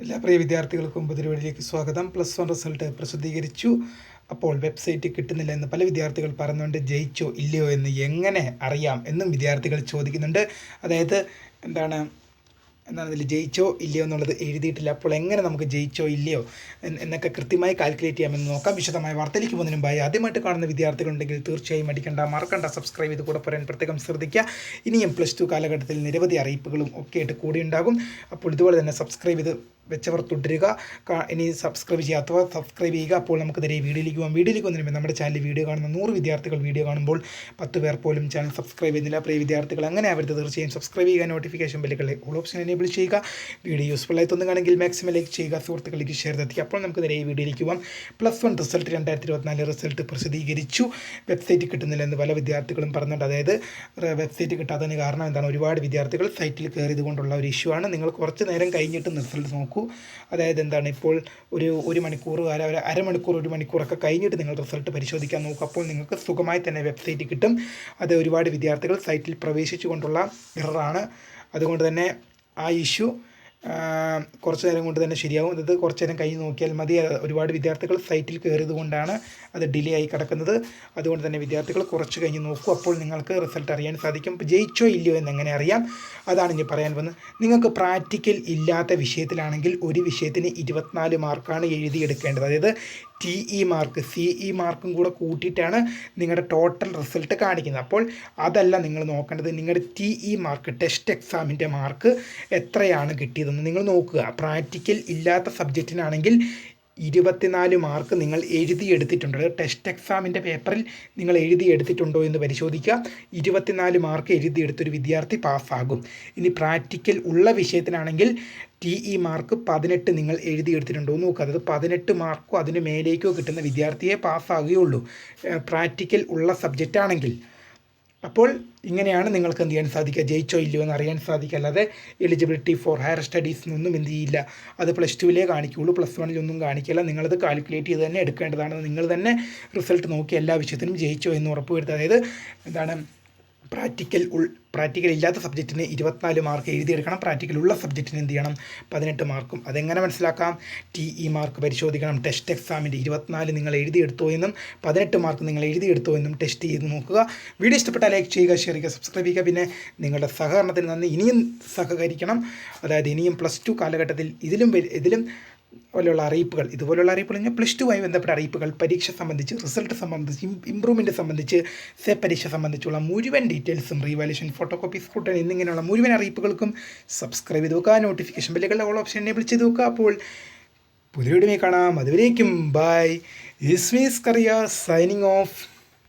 എല്ലാ പ്രിയ വിദ്യാർത്ഥികൾക്കും പുതിയ വീഡിയോയിലേക്ക് സ്വാഗതം. +1 റിസൾട്ട് പ്രസിദ്ധീകരിച്ചു. അപ്പോൾ വെബ്സൈറ്റ് കിട്ടുന്നില്ല എന്ന് പല വിദ്യാർത്ഥികൾ പറയുന്നുണ്ട്. ജയിച്ചോ ഇല്ലയോ എന്ന് എങ്ങനെ അറിയാം എന്നും വിദ്യാർത്ഥികൾ ചോദിക്കുന്നുണ്ട്. അതായത് എന്താണ് ഇതിൽ ജയിച്ചോ ഇല്ലയോ എന്നുള്ളത് എഴുതിയിട്ടില്ല. അപ്പോൾ എങ്ങനെ നമുക്ക് ജയിച്ചോ ഇല്ലയോ എന്നൊക്കെ കൃത്യമായി കാൽക്കുലേറ്റ് ചെയ്യാമെന്ന് നോക്കാം. വിശദമായ വാർത്തയിലേക്ക് പോകുന്നതിന് മുമ്പായി ആദ്യമായിട്ട് കാണുന്ന വിദ്യാർത്ഥികളുണ്ടെങ്കിൽ തീർച്ചയായും മറക്കണ്ട, സബ്സ്ക്രൈബ് ചെയ്ത് കൂടെ പറയാൻ പ്രത്യേകം ശ്രദ്ധിക്കുക. ഇനിയും +2 കാലഘട്ടത്തിൽ നിരവധി അറിയിപ്പുകളും ഒക്കെ ആയിട്ട് കൂടി ഉണ്ടാകും. അപ്പോൾ ഇതുപോലെ തന്നെ സബ്സ്ക്രൈബ് ചെയ്ത് വെച്ചവർ തുടരുക. ഇനി സബ്സ്ക്രൈബ് ചെയ്യാത്തവർ സബ്സ്ക്രൈബ് ചെയ്യുക. അപ്പോൾ നമുക്ക് നേരെ വീഡിയോയിലേക്ക് വന്നതിന് മുമ്പ് നമ്മുടെ ചാനൽ വീഡിയോ കാണുന്ന 100 വിദ്യാർത്ഥികൾ വീഡിയോ കാണുമ്പോൾ 10 പേർ പോലും ചാനൽ സബ്സ്ക്രൈബ് ചെയ്യുന്നില്ല. പ്രിയ വിദ്യാർത്ഥികൾ അങ്ങനെ അവരുടെ തീർച്ചയായും സബ്സ്ക്രൈബ് ചെയ്യുക. നോട്ടിഫിക്കേഷൻ ബെല്ലുകളെ ഓൾ ഓപ്ഷൻ എനേബിൾ ചെയ്യുക. വീഡിയോ യൂസ്ഫുൾ ആയി തോന്നുകയാണെങ്കിൽ മാക്സിമം ലൈക്ക് ചെയ്യുക, സുഹൃത്തുക്കളിലേക്ക് ഷെയർ എത്തിക്കുക. അപ്പോൾ നമുക്ക് നേരെ വീഡിയോയിലേക്ക് പോകാം. +1 റിസൾട്ട് 2024 റിസൾട്ട് പ്രസിദ്ധീകരിച്ചു. വെബ്സൈറ്റ് കിട്ടുന്നില്ല എന്ന് പല വിദ്യാർത്ഥികളും പറഞ്ഞിട്ടുണ്ട്. അതായത് വെബ്സൈറ്റ് കിട്ടാത്തതിന് കാരണം എന്താണ്? ഒരുപാട് വിദ്യാർത്ഥികൾ സൈറ്റിൽ കയറിയത് കൊണ്ടുള്ള ഒരു ഇഷ്യൂ ആണ്. നിങ്ങൾ കുറച്ച് നേരം കഴിഞ്ഞിട്ട് റിസൾട്ട് നോക്കൂ. അതായത് എന്താണ്, ഇപ്പോൾ ഒരു മണിക്കൂർ അരമണിക്കൂർ 1 മണിക്കൂറൊക്കെ കഴിഞ്ഞിട്ട് നിങ്ങൾ റിസൾട്ട് പരിശോധിക്കാൻ നോക്കുക. അപ്പോൾ നിങ്ങൾക്ക് സുഖമായി തന്നെ വെബ്സൈറ്റ് കിട്ടും. അത് ഒരുപാട് വിദ്യാർത്ഥികൾ സൈറ്റിൽ പ്രവേശിച്ചു കൊണ്ടുള്ള എററാണ്. അതുകൊണ്ട് തന്നെ ആ ഇഷ്യൂ കുറച്ച് നേരം കൊണ്ട് തന്നെ ശരിയാവും. അത് കുറച്ച് നേരം കഴിഞ്ഞ് നോക്കിയാൽ മതി. ഒരുപാട് വിദ്യാർത്ഥികൾ സൈറ്റിൽ കയറിയത് കൊണ്ടാണ് അത് ഡിലേ ആയി കിടക്കുന്നത്. അതുകൊണ്ട് തന്നെ വിദ്യാർത്ഥികൾ കുറച്ച് കഴിഞ്ഞ് നോക്കൂ. അപ്പോൾ നിങ്ങൾക്ക് റിസൾട്ട് അറിയാൻ സാധിക്കും. ജയിച്ചോ ഇല്ലയോ എന്ന് എങ്ങനെ അറിയാം, അതാണ് ഇനി പറയാൻ വന്നത്. നിങ്ങൾക്ക് പ്രാക്ടിക്കൽ ഇല്ലാത്ത വിഷയത്തിലാണെങ്കിൽ ഒരു വിഷയത്തിന് 24 മാർക്കാണ് എഴുതിയെടുക്കേണ്ടത്. അതായത് TE മാർക്ക് CE മാർക്കും കൂടെ കൂട്ടിയിട്ടാണ് നിങ്ങളുടെ ടോട്ടൽ റിസൾട്ട് കാണിക്കുന്നത്. അപ്പോൾ അതല്ല നിങ്ങൾ നോക്കേണ്ടത്. നിങ്ങളുടെ TE മാർക്ക്, ടെസ്റ്റ് എക്സാമിൻ്റെ മാർക്ക് എത്രയാണ് കിട്ടിയതെന്ന് നിങ്ങൾ നോക്കുക. പ്രാക്ടിക്കൽ ഇല്ലാത്ത സബ്ജക്റ്റിനാണെങ്കിൽ 24 മാർക്ക് നിങ്ങൾ എഴുതിയെടുത്തിട്ടുണ്ട്. ടെസ്റ്റ് എക്സാമിൻ്റെ പേപ്പറിൽ നിങ്ങൾ എഴുതിയെടുത്തിട്ടുണ്ടോ എന്ന് പരിശോധിക്കുക. 24 മാർക്ക് എഴുതിയെടുത്തൊരു വിദ്യാർത്ഥി പാസ്സാകും. ഇനി പ്രാക്ടിക്കൽ ഉള്ള വിഷയത്തിനാണെങ്കിൽ TE മാർക്ക് 18 നിങ്ങൾ എഴുതിയെടുത്തിട്ടുണ്ടോ എന്ന് നോക്കുക. അതായത് 18 മാർക്കോ അതിന് മേലേക്കോ കിട്ടുന്ന വിദ്യാർത്ഥിയെ പാസ്സാകുകയുള്ളൂ പ്രാക്ടിക്കൽ ഉള്ള സബ്ജക്റ്റ് ആണെങ്കിൽ. അപ്പോൾ ഇങ്ങനെയാണ് നിങ്ങൾക്ക് എന്ത് ചെയ്യാൻ സാധിക്കുക, ജയിച്ചോ ഇല്ലയോ എന്ന് അറിയാൻ സാധിക്കുക. അല്ലാതെ എലിജിബിലിറ്റി ഫോർ ഹയർ സ്റ്റഡീസിനൊന്നും എന്ത് ചെയ്യില്ല, അത് +2 കാണിക്കുകയുള്ളൂ, +1 കാണിക്കില്ല. നിങ്ങളത് കാൽക്കുലേറ്റ് ചെയ്ത് തന്നെ എടുക്കേണ്ടതാണ്. നിങ്ങൾ തന്നെ റിസൾട്ട് നോക്കി എല്ലാ വിഷയത്തിനും ജയിച്ചോ എന്ന് ഉറപ്പുവരുത്തുക. അതായത് എന്താണ്, പ്രാക്ടിക്കൽ ഇല്ലാത്ത സബ്ജക്റ്റിന് 24 മാർക്ക് എഴുതിയെടുക്കണം. പ്രാക്ടിക്കൽ ഉള്ള സബ്ജക്റ്റിന് എന്ത് ചെയ്യണം, 18 മാർക്കും. അതെങ്ങനെ മനസ്സിലാക്കാം? TE മാർക്ക് പരിശോധിക്കണം. ടെസ്റ്റ് എക്സാമിൻ്റെ 24 നിങ്ങൾ എഴുതിയെടുത്തോ എന്നും 18 മാർക്ക് നിങ്ങൾ എഴുതിയെടുത്തോ എന്നും ടെസ്റ്റ് ചെയ്ത് നോക്കുക. വീഡിയോ ഇഷ്ടപ്പെട്ടാൽ ലൈക്ക് ചെയ്യുക, ഷെയർ ചെയ്യുക, സബ്സ്ക്രൈബ് ചെയ്യുക. പിന്നെ നിങ്ങളുടെ സഹകരണത്തിന് നന്ദി. ഇനിയും സഹകരിക്കണം. അതായത് ഇനിയും +2 കാലഘട്ടത്തിൽ ഇതിലും പോലെയുള്ള അറിയിപ്പുകൾ, ഇതുപോലുള്ള അറിയിപ്പുകൾ കഴിഞ്ഞാൽ +2 ബന്ധപ്പെട്ട അറിയിപ്പുകൾ, പരീക്ഷ സംബന്ധിച്ച്, റിസൾട്ട് സംബന്ധിച്ച്, ഇമ്പ്രൂവ്മെൻറ്റ് സംബന്ധിച്ച്, പരീക്ഷ സംബന്ധിച്ചുള്ള മുഴുവൻ ഡീറ്റെയിൽസും, റീവാലുവേഷൻ, ഫോട്ടോകോപ്പി, സ്കൂട്ടർ എന്നിങ്ങനെയുള്ള മുഴുവൻ അറിയിപ്പുകൾക്കും സബ്സ്ക്രൈബ് ചെയ്ത് നോക്കുക. നോട്ടിഫിക്കേഷൻ ബെല്ലുകളുടെ ഓൾ ഓപ്ഷൻ എനേബിൾ ചെയ്ത് നോക്കുക. അപ്പോൾ പുതിയ വീഡിയോയിൽ കാണാം. അതുവരേക്കും ബൈ. ഇസ്മീസ് Kariya signing off.